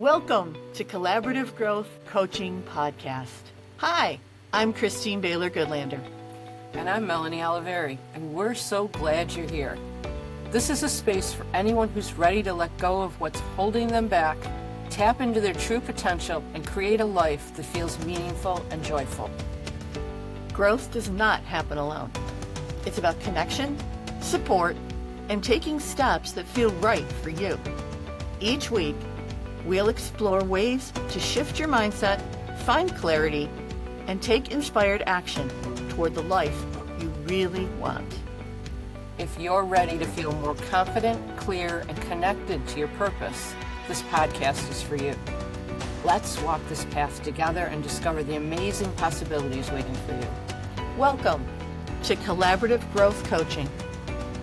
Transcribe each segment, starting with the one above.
Welcome to Collaborative Growth Coaching Podcast. Hi, I'm Christine Baylor-Goodlander. And I'm Melanie Oliveri, and we're so glad you're here. This is a space for anyone who's ready to let go of what's holding them back, tap into their true potential, and create a life that feels meaningful and joyful. Growth does not happen alone. It's about connection, support, and taking steps that feel right for you. Each week, we'll explore ways to shift your mindset, find clarity, and take inspired action toward the life you really want. If you're ready to feel more confident, clear, and connected to your purpose, this podcast is for you. Let's walk this path together and discover the amazing possibilities waiting for you. Welcome to Collaborative Growth Coaching,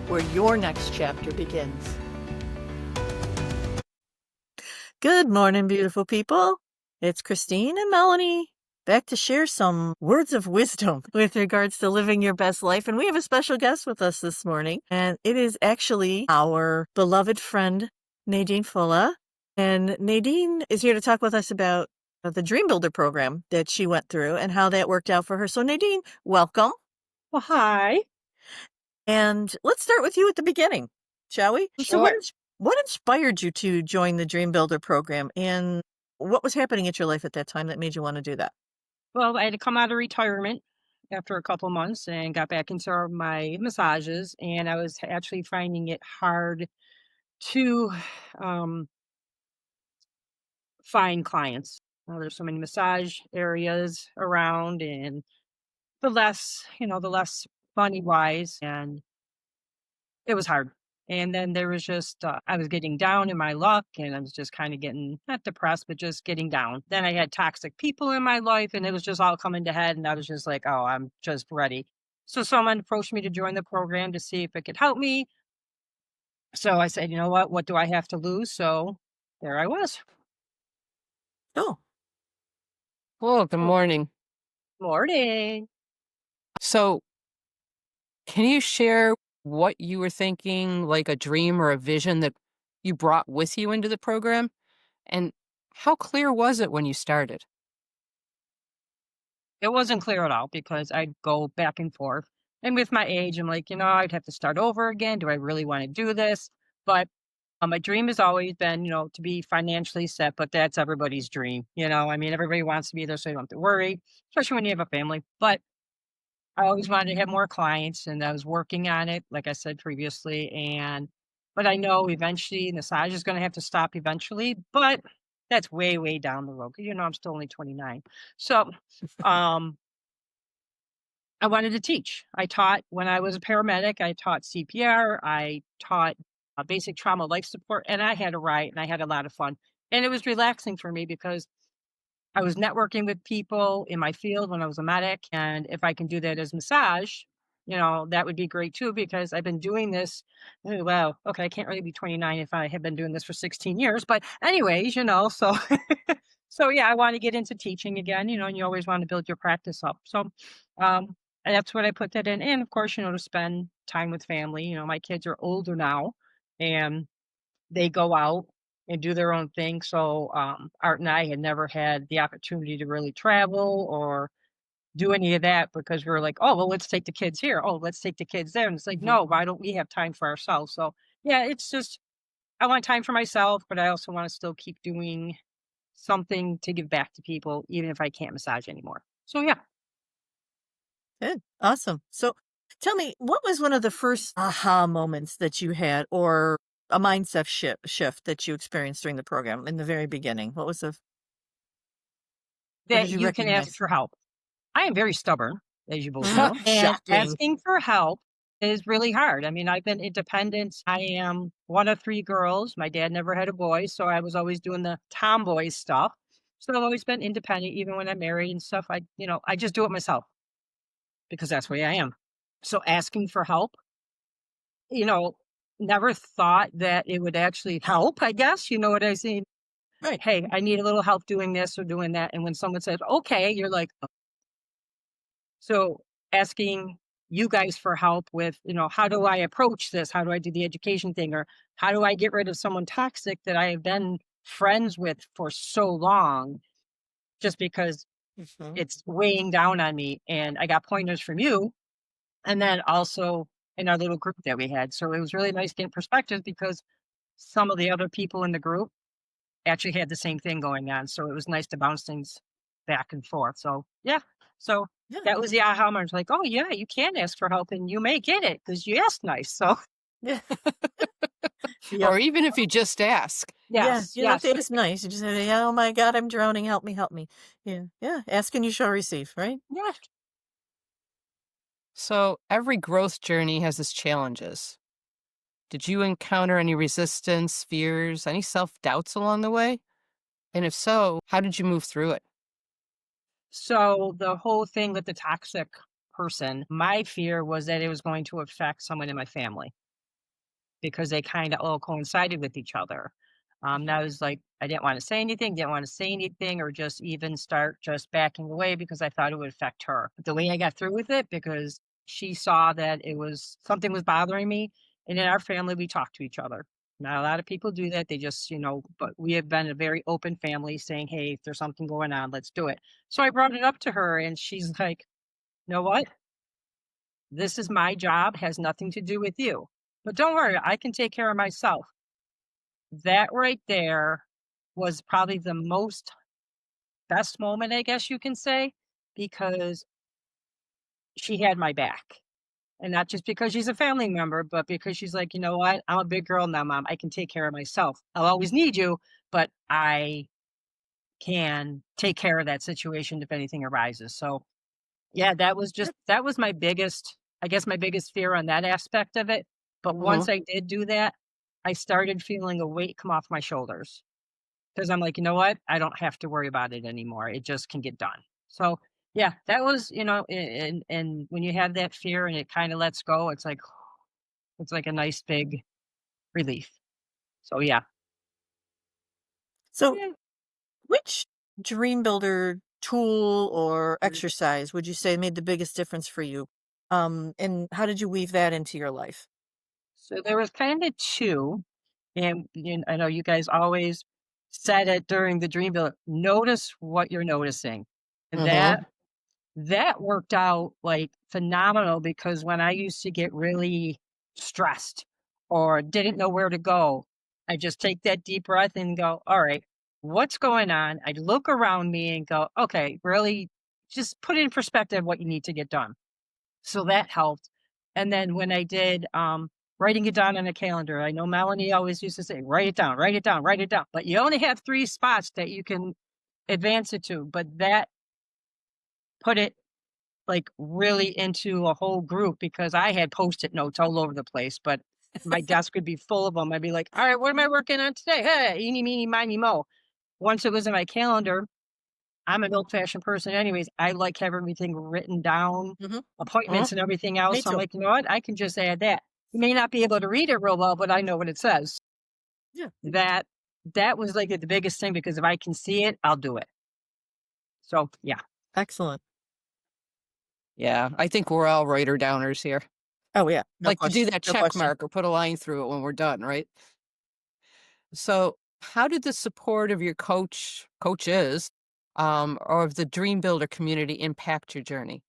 where your next chapter begins. Good morning, beautiful people. It's Christine and Melanie back to share some words of wisdom with regards to living your best life. And we have a special guest with us this morning, and it is actually our beloved friend, Nadine Fulle. And Nadine is here to talk with us about the Dream Builder program that she went through and how that worked out for her. So Nadine, welcome. Well, hi. And let's start with you at the beginning, shall we? Sure. So what inspired you to join the Dream Builder program, and what was happening at your life at that time that made you want to do that? Well, I had to come out of retirement after a couple months and got back into my massages, and I was actually finding it hard to find clients. There's so many massage areas around, and the less money wise, and it was hard. And then there was just, I was getting down in my luck, and I was just kind of getting, not depressed, but just getting down. Then I had toxic people in my life, and it was just all coming to head. And I was just like, oh, I'm just ready. So someone approached me to join the program to see if it could help me. So I said, you know what do I have to lose? So there I was. Oh, Hello, good morning. Morning. So, can you share what you were thinking, like a dream or a vision that you brought with you into the program? And how clear was it when you started? It wasn't clear at all because I'd go back and forth. And with my age, I'm like, I'd have to start over again. Do I really want to do this? But my dream has always been, to be financially set, but that's everybody's dream. I mean, everybody wants to be there so you don't have to worry, especially when you have a family. But I always wanted to have more clients, and I was working on it, like I said previously. But I know eventually massage is going to have to stop eventually, but that's way, way down the road. 'Cause, I'm still only 29. So, um, I wanted to teach. I taught when I was a paramedic. I taught CPR. I taught basic trauma life support, and I had a riot, and I had a lot of fun. And it was relaxing for me because I was networking with people in my field when I was a medic. And if I can do that as massage, that would be great too, because I've been doing this. Oh, wow. Okay. I can't really be 29 if I have been doing this for 16 years. But anyways, so, so yeah, I want to get into teaching again, and you always want to build your practice up. So, and that's what I put that in. And of course, to spend time with family. My kids are older now, and they go out and do their own thing. So Art and I had never had the opportunity to really travel or do any of that because we were like, oh, well, let's take the kids here. Oh, let's take the kids there. And it's like, no, why don't we have time for ourselves? So yeah, it's just, I want time for myself, but I also want to still keep doing something to give back to people, even if I can't massage anymore. So yeah. good. Awesome. So tell me, what was one of the first aha moments that you had, or a mindset shift that you experienced during the program in the very beginning? What was what That did you you can ask recognize? for help. I am very stubborn, as you both know, and Shocking. asking for help is really hard. I mean, I've been independent. I am one of 3 girls. My dad never had a boy, so I was always doing the tomboy stuff. So I've always been independent, even when I'm married and stuff. I just do it myself because that's the way I am. So asking for help, you know, never thought that it would actually help, I guess. You know what I mean? Right. Hey, I need a little help doing this or doing that. And when someone says, okay, you're like, "Oh." So asking you guys for help with, how do I approach this? How do I do the education thing? Or how do I get rid of someone toxic that I have been friends with for so long just because Mhm. it's weighing down on me. And I got pointers from you and then also in our little group that we had. So it was really nice getting perspective because some of the other people in the group actually had the same thing going on. So it was nice to bounce things back and forth. So yeah. So Yeah. that was the aha moment. Like, oh yeah, you can ask for help and you may get it because you asked nice. So Yeah. Yep. Or even if you just ask. Yeah, yes, you don't have yes. to ask nice. You just say, "Yeah, oh my god, I'm drowning, help me, help me." Yeah, yeah, ask and you shall receive, right? Yes. So every growth journey has its challenges. Did you encounter any resistance, fears, any self doubts along the way? And if so, how did you move through it? So the whole thing with the toxic person, my fear was that it was going to affect someone in my family because they kind of all coincided with each other. And Mhm. I was like, I didn't want to say anything, didn't want to say anything, or just even start just backing away because I thought it would affect her. But the way I got through with it, because she saw that it was something was bothering me. And in our family, we talk to each other. Not a lot of people do that. They just, but we have been a very open family saying, hey, if there's something going on, let's do it. So I brought it up to her and she's like, you know what? This is my job, has nothing to do with you. But don't worry, I can take care of myself. That right there was probably the most best moment, I guess you can say, because she had my back. And not just because she's a family member, but because she's like, you know what? I'm a big girl now, mom. I can take care of myself. I'll always need you, but I can take care of that situation if anything arises. So, yeah, that was my biggest, I guess, my biggest fear on that aspect of it. But once Mhm. I did do that, I started feeling a weight come off my shoulders. 'Cause I'm like, "You know what? I don't have to worry about it anymore. It just can get done." So, yeah, that was, and when you have that fear and it kinda lets go, it's like a nice big relief. So, yeah. So, Yeah. which dream builder tool or Mhm. exercise would you say made the biggest difference for you? And how did you weave that into your life? So there was kinda 2, and, I know you guys always said it during the dream builder, notice what you're noticing. And Mhm. that worked out, like, phenomenal because when I used to get really stressed or didn't know where to go, I just take that deep breath and go, "All right, what's going on?" I'd look around me and go, "Okay, really just put in perspective what you need to get done." So that helped. And then when I did, writing it down on a calendar, I know Melanie always used to say, "Write it down, write it down, write it down." But you only have 3 spots that you can advance it to, but that put it like, really into a whole group because I had Post-it notes all over the place, but my desk would be full of them. 'em. I'd be like, "Alright, what am I working on today? Hey, eeny, meeny, miny, mo." Once it was in my calendar, I'm an old-fashioned person anyways, I like have everything written down, Mhm. Mhm. appointments and everything else, Me so I'm too. like, "You know what? I can just add that." You may not be able to read it real well, but I know what it says. Yeah. That that was, like, the biggest thing because if I can see it, I'll do it. So, yeah. Excellent. Yeah, I think we're all writer downers here. Oh yeah, no Like to do question. that No check question. mark or put a line through it when we're done, right? So, how did the support of your coaches, or of the Dream Builder community impact your journey?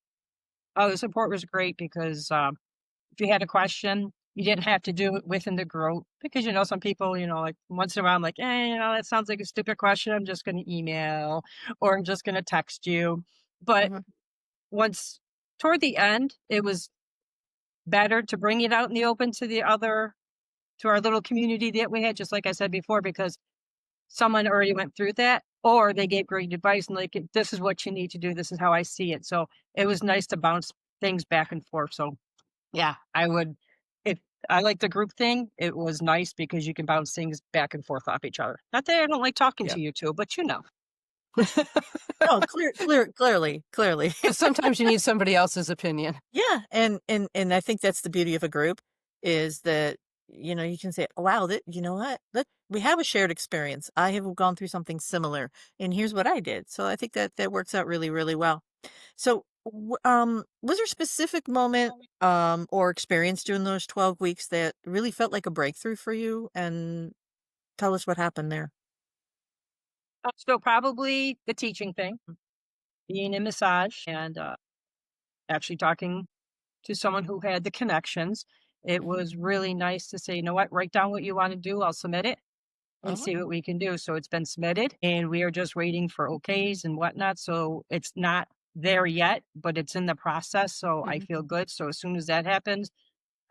Oh, the support was great because, if you had a question, you didn't have to do it within the group because, some people, like once in a while, I'm like, that sounds like a stupid question. I'm just going to email or I'm just going to text you. But Mhm. once toward the end, it was better to bring it out in the open to our little community that we had, just like I said before, because someone already went through that or they gave great advice and like, this is what you need to do. This is how I see it. So it was nice to bounce things back and forth. So yeah, I would if I like the group thing, it was nice because you can bounce things back and forth off each other. Not that I don't like talking Yeah. to you 2, but you know. No, clearly. Sometimes you need somebody else's opinion. Yeah, and I think that's the beauty of a group is that, you can say, "Oh, wow, that you know what? That we have a shared experience. I have gone through something similar, and here's what I did." So I think that that works out really, really well. So, was there a specific moment, or experience during those 12 weeks that really felt like a breakthrough for you? And tell us what happened there. So probably the teaching thing, being in massage and actually talking to someone who had the connections. It was really nice to say, you know what, write down what you want to do. I'll submit it and Uh-huh. see what we can do. So it's been submitted and we are just waiting for okays and whatnot. So it's not there yet, but it's in the process. So I Mhm. feel good. So as soon as that happens,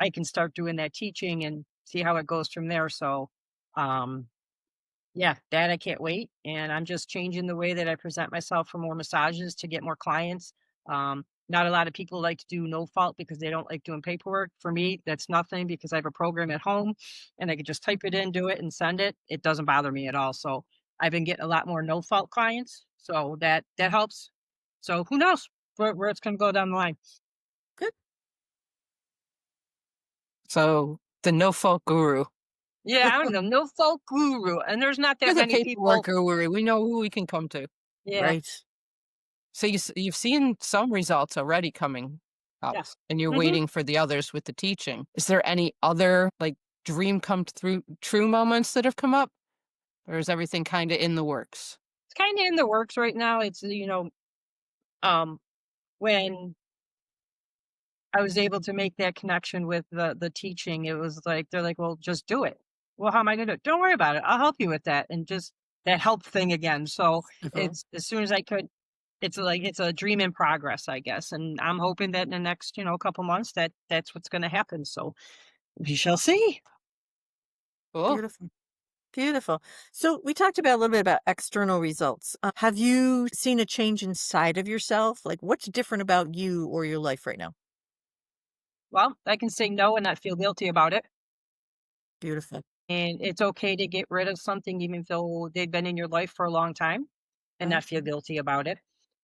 I can start doing that teaching and see how it goes from there. So, yeah, that I can't wait. And I'm just changing the way that I present myself for more massages to get more clients. Not a lot of people like to do no fault because they don't like doing paperwork. For me, that's nothing because I have a program at home and I can just type it in, do it, and send it. It doesn't bother me at all. So I've been getting a lot more no fault clients. So that helps. So who knows where it's going to go down the line? Good. So the no fault guru. Yeah, I don't know, no fault guru, and there's not You're that the many paperwork people. guru. We know who we can come to. Yeah. Right. So you've seen some results already coming up, Yes. and you're Mhm. waiting for the others with the teaching. Is there any other like dream come through true moments that have come up, or is everything kind of in the works? It's kind of in the works right now. It's um, when I was able to make that connection with the teaching, it was like they're like, "Well, just do it." Well, how am I going to do it? Don't worry about it. I'll help you with that, and just that help thing again. So Uh-huh. it's as soon as I could. It's like it's a dream in progress, I guess, and I'm hoping that in the next couple months that's what's going to happen. So we shall see. Cool. Beautiful. Beautiful. So we talked about a little bit about external results. Have you seen a change inside of yourself? Like what's different about you or your life right now? Well, I can say no and not feel guilty about it. Beautiful. And it's okay to get rid of something even though they've been in your life for a long time and Uh-huh. not feel guilty about it.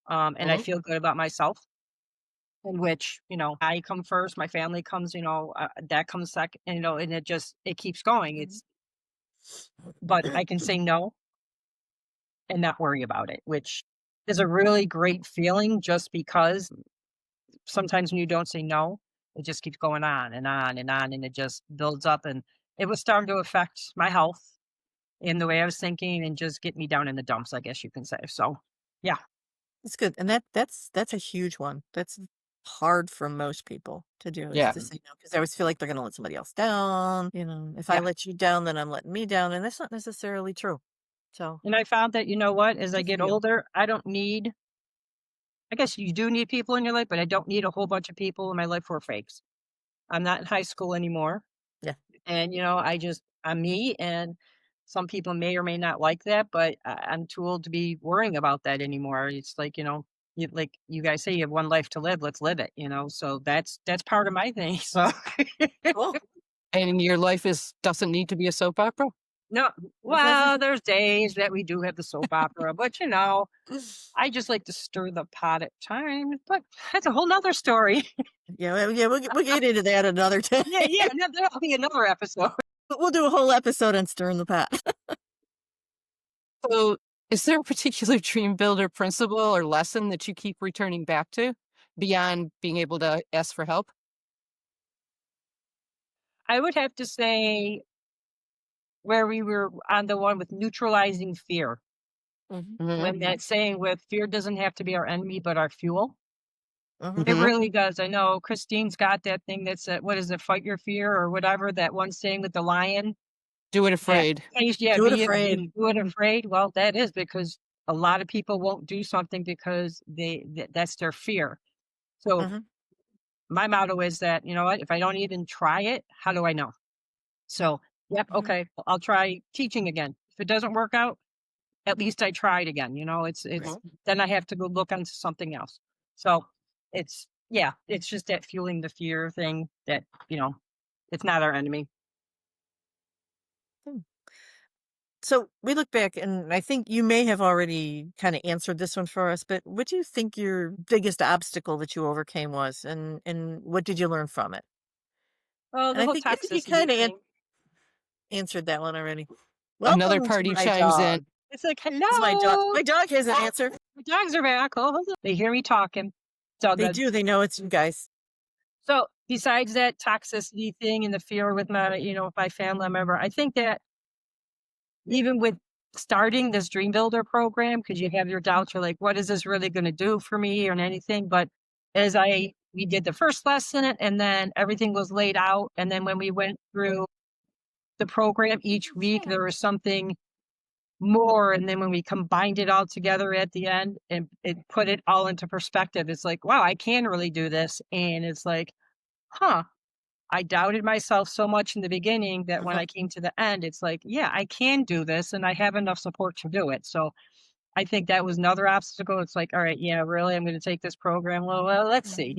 And I Mhm. feel good about myself, in which, I come first, my family comes, that comes second, and it keeps going. Mhm. But I can say no and not worry about it, which is a really great feeling just because sometimes when you don't say no, it just keeps going on and on and on, and it just builds up. And it was starting to affect my health in the way I was thinking and just get me down in the dumps, I guess you can say. So, yeah. That's good. And that's a huge one. That's hard for most people to do is Yeah. to say no because they always feel like they're going to let somebody else down. If I Yeah. let you down, then I'm letting me down. And that's not necessarily true. So And I found that, you know what, as I good for get you. older, I don't need, I guess you do need people in your life, but I don't need a whole bunch of people in my life who are fakes. I'm not in high school anymore. Yeah. And, I'm me. And some people may or may not like that, but I'm too old to be worrying about that anymore. It's like, like you guys say, you have one life to live. Let's live it. So that's part of my thing. So, Cool. And your life doesn't need to be a soap opera? no, well, there's days that we do have the soap opera, but I just like to stir the pot at times, but that's a whole nother story. Yeah, we'll get into that another time. Yeah, yeah, no, that'll be another episode. We'll do a whole episode on stirring the pot. So is there a particular dream builder principle or lesson that you keep returning back to beyond being able to ask for help? I would have to say where we were on the one with neutralizing fear. Mhm, Mhm. When that saying with fear doesn't have to be our enemy, but our fuel. mhm, It Mhm. really does. I know Christine's got that thing that said, what is it, fight your fear or whatever, that one saying with the lion. Do it That afraid. yeah, Do it afraid. do it afraid. Well, that is because a lot of people won't do something because that's their fear. So Mhm, my motto is that, you know what, if I don't even try it, how do I know? So, yep, mhm, okay, I'll try teaching again. If it doesn't work out, at least I tried again. It's right. then I have to go look into something else. So it's just that fueling the fear thing that, it's not our enemy. Hmm. So we look back, and I think you may have already kind of answered this one for us, but what do you think your biggest obstacle that you overcame was, and what did you learn from it? Oh, And the I whole think you toxicity kind of thing. answered that one already. Another Welcome to party my chimes in. dog. It's like, This is my dog. hello, My dog has an answer. my dogs are back. Oh, hold on. They hear me talking. It's all They good. do. They know it's you guys. So besides that toxicity thing and the fear with my family member, I think that even with starting this Dream Builder program because you have your doubts. You're like, what is this really going to do for me or anything? But as we did the first lesson and then everything was laid out. And then when we went through the program each week, there was something more. And then when we combined it all together at the end and it put it all into perspective, it's like, wow, I can really do this. And it's like, huh. I doubted myself so much in the beginning that when I came to the end, it's like, yeah, I can do this and I have enough support to do it. So I think that was another obstacle. It's like, all right, yeah, really, I'm going to take this program. Well, let's see,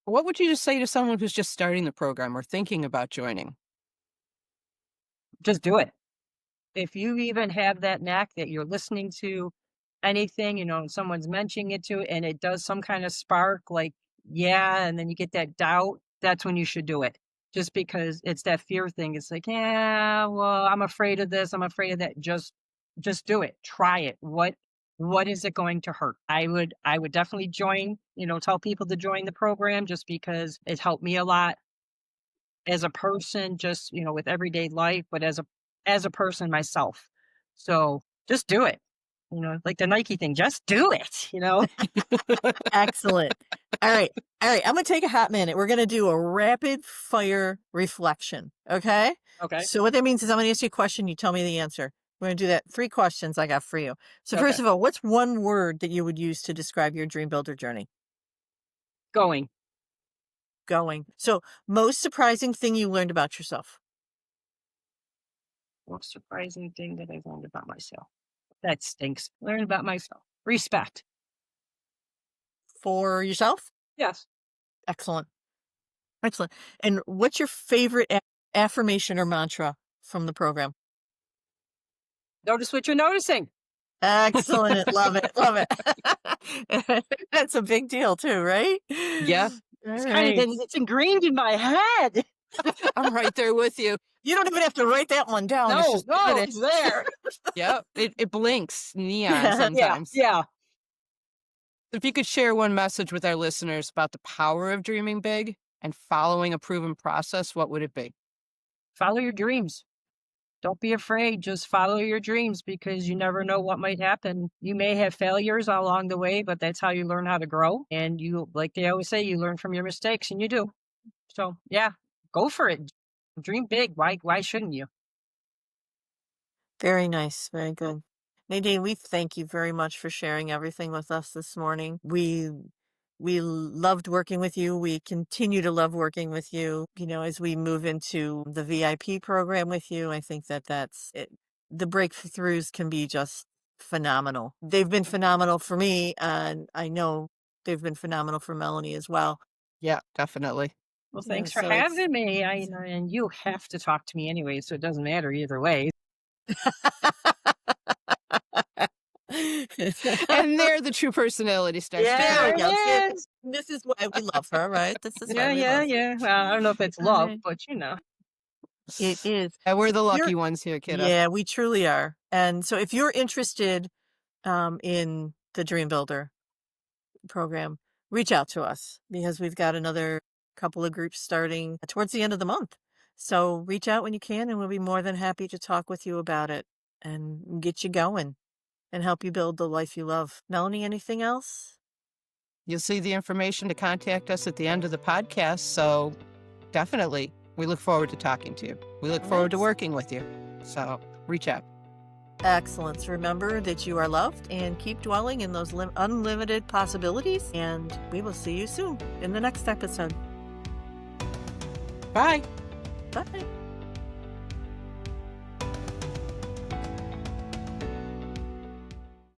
What would you just say to someone who's just starting the program or thinking about joining? just do it. If you even have that knack that you're listening to anything, and someone's mentioning it to, and it does some kind of spark, like, yeah, and then you get that doubt, that's when you should do it. Just because it's that fear thing. It's like, yeah, well, I'm afraid of this. I'm afraid of that. Just do it. Try it. What is it going to hurt? I would definitely join, tell people to join the program just because it helped me a lot as a person, just, with everyday life, but as a person myself. So just do it. Like the Nike thing, just do it, Excellent. All right. I'm going to take a hot minute. We're going to do a rapid fire reflection. Okay. Okay. So what that means is I'm going to ask you a question. You tell me the answer. We're going to do that. 3 questions I got for you. So Okay. first of all, what's one word that you would use to describe your Dream Builder journey? Going. So most surprising thing you learned about yourself? Most surprising thing that I learned about myself. That stinks. Learn about myself. Respect. For yourself? Yes. Excellent. And what's your favorite affirmation or mantra from the program? Notice what you're noticing. Excellent. Love it. That's a big deal too, right? Yeah. It's it's ingrained in my head. I'm right there with you. You don't even have to write that one down. No, it's there. Yep. It blinks neon sometimes. Yeah. If you could share one message with our listeners about the power of dreaming big and following a proven process, what would it be? Follow your dreams. Don't be afraid. Just follow your dreams because you never know what might happen. You may have failures along the way, but that's how you learn how to grow. And you, like they always say, you learn from your mistakes, and you do. So yeah, go for it. Dream big. Why shouldn't you? Very nice. Very good. Nadine, we thank you very much for sharing everything with us this morning. We loved working with you. We continue to love working with you. As we move into the VIP program with you, I think that's it. The breakthroughs can be just phenomenal. They've been phenomenal for me, and I know they've been phenomenal for Melanie as well. Yeah, definitely. Well, thanks for having me. And you have to talk to me anyway, so it doesn't matter either way. And there the true personality starts. Yeah, to there we go. This is why we love her, right? This is why we love her. Yeah. Well, I don't know if it's love, Right. but It is. And we're the You're- lucky ones here, kiddo. Yeah, we truly are. And so if you're interested in the Dream Builder program, reach out to us because we've got another couple of groups starting towards the end of the month. So reach out when you can, and we'll be more than happy to talk with you about it and get you going and help you build the life you love. Melanie, anything else? You'll see the information to contact us at the end of the podcast. So definitely, we look forward to talking to you. We look forward to Nice. working with you. So reach out. Excellent. Remember that you are loved and keep dwelling in those unlimited possibilities. And we will see you soon in the next episode. Bye. Bye.